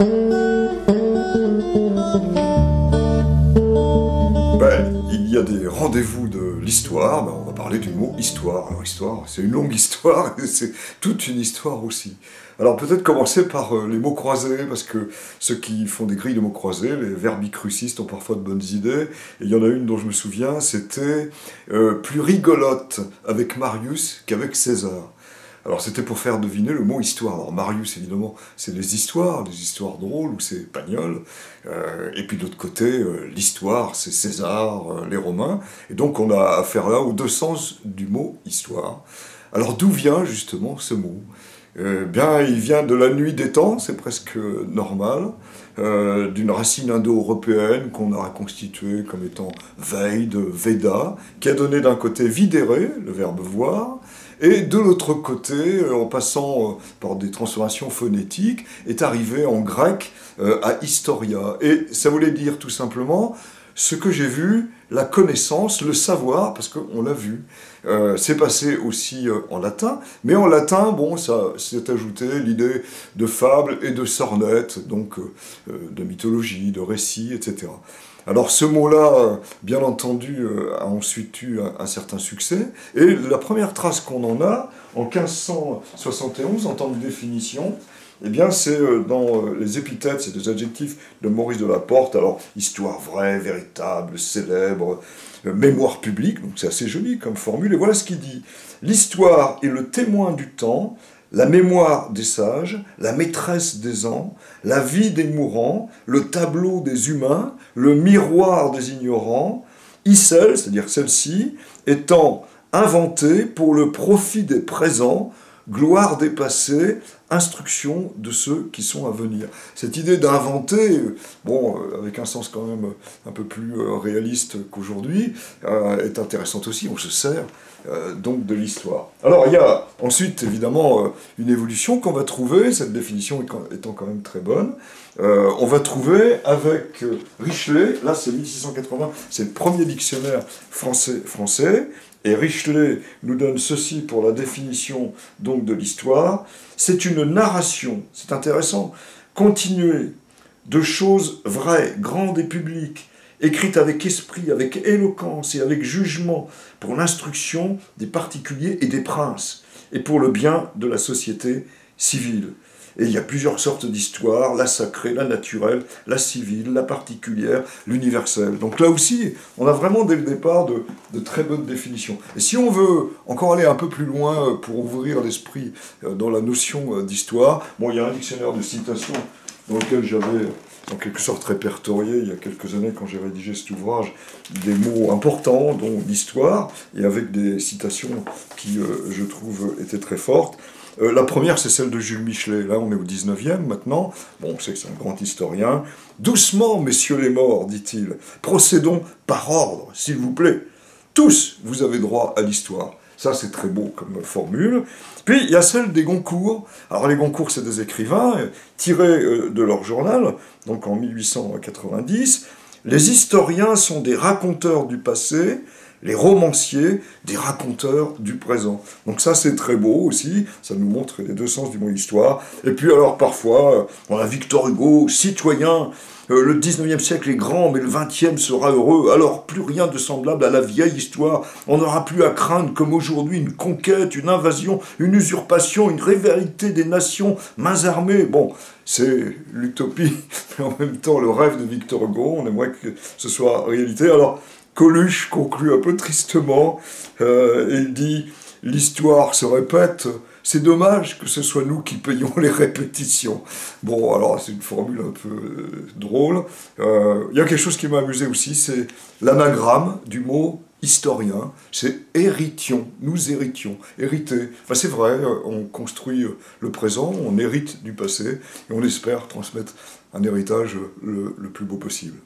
Il y a des rendez-vous de l'histoire, on va parler du mot histoire. Alors histoire, c'est une longue histoire, et c'est toute une histoire aussi. Alors peut-être commencer par les mots croisés, parce que ceux qui font des grilles de mots croisés, les verbicrucistes ont parfois de bonnes idées, et il y en a une dont je me souviens, c'était plus rigolote avec Marius qu'avec César. Alors c'était pour faire deviner le mot histoire. Alors Marius, évidemment, c'est les histoires drôles, ou c'est Pagnol. Et puis de l'autre côté, l'histoire, c'est César, les Romains. Et donc on a affaire là aux deux sens du mot histoire. Alors d'où vient justement ce mot ? Bien, il vient de la nuit des temps, c'est presque normal, d'une racine indo-européenne qu'on a reconstituée comme étant Veid, Veda, qui a donné d'un côté videre, le verbe voir, et de l'autre côté, en passant par des transformations phonétiques, est arrivé en grec à historia. Et ça voulait dire tout simplement ce que j'ai vu, la connaissance, le savoir, parce qu'on l'a vu. C'est passé aussi en latin, mais en latin, bon, ça s'est ajouté l'idée de fable et de sornette, donc de mythologie, de récit, etc. Alors ce mot-là, bien entendu, a ensuite eu un certain succès, et la première trace qu'on en a, en 1571, en tant que définition, eh bien, c'est dans les épithètes, c'est des adjectifs de Maurice de la Porte, alors histoire vraie, véritable, célèbre, mémoire publique, donc c'est assez joli comme formule, et voilà ce qu'il dit. L'histoire est le témoin du temps, la mémoire des sages, la maîtresse des ans, la vie des mourants, le tableau des humains, le miroir des ignorants, icelle, c'est-à-dire celle-ci, étant inventée pour le profit des présents, gloire des passés, instruction de ceux qui sont à venir. Cette idée d'inventer, bon, avec un sens quand même un peu plus réaliste qu'aujourd'hui, est intéressante aussi, on se sert donc de l'histoire. Alors il y a ensuite évidemment une évolution qu'on va trouver, cette définition étant quand même très bonne, on va trouver avec Richelet, là c'est 1680, c'est le premier dictionnaire français, et Richelet nous donne ceci pour la définition donc de l'histoire. C'est une narration, c'est intéressant, continuée de choses vraies, grandes et publiques, écrites avec esprit, avec éloquence et avec jugement pour l'instruction des particuliers et des princes, et pour le bien de la société civile. Et il y a plusieurs sortes d'histoires, la sacrée, la naturelle, la civile, la particulière, l'universelle. Donc là aussi, on a vraiment dès le départ de très bonnes définitions. Et si on veut encore aller un peu plus loin pour ouvrir l'esprit dans la notion d'histoire, bon, il y a un dictionnaire de citations dans lequel j'avais en quelque sorte répertorié il y a quelques années quand j'ai rédigé cet ouvrage des mots importants, dont l'histoire, et avec des citations qui, je trouve, étaient très fortes. La première, c'est celle de Jules Michelet. Là, on est au 19e maintenant. Bon, on sait que c'est un grand historien. « Doucement, messieurs les morts, dit-il. Procédons par ordre, s'il vous plaît. Tous, vous avez droit à l'histoire. » Ça, c'est très beau comme formule. Puis, il y a celle des Goncourt. Alors, les Goncourt, c'est des écrivains tirés de leur journal, donc en 1890. Les historiens sont des raconteurs du passé, les romanciers, des raconteurs du présent. Donc ça, c'est très beau aussi, ça nous montre les deux sens du mot histoire. Et puis alors, parfois, on a Victor Hugo, citoyen, le 19e siècle est grand, mais le 20e sera heureux, alors plus rien de semblable à la vieille histoire. On n'aura plus à craindre, comme aujourd'hui, une conquête, une invasion, une usurpation, une rivalité des nations, mains armées. Bon, c'est l'utopie, mais en même temps le rêve de Victor Hugo, on aimerait que ce soit réalité. Alors, Coluche conclut un peu tristement, et il dit « L'histoire se répète, c'est dommage que ce soit nous qui payons les répétitions. » Bon, alors c'est une formule un peu drôle. Il y a quelque chose qui m'a amusé aussi, c'est l'anagramme du mot historien, c'est héritons, nous héritions, hériter. Enfin, c'est vrai, on construit le présent, on hérite du passé, et on espère transmettre un héritage le plus beau possible.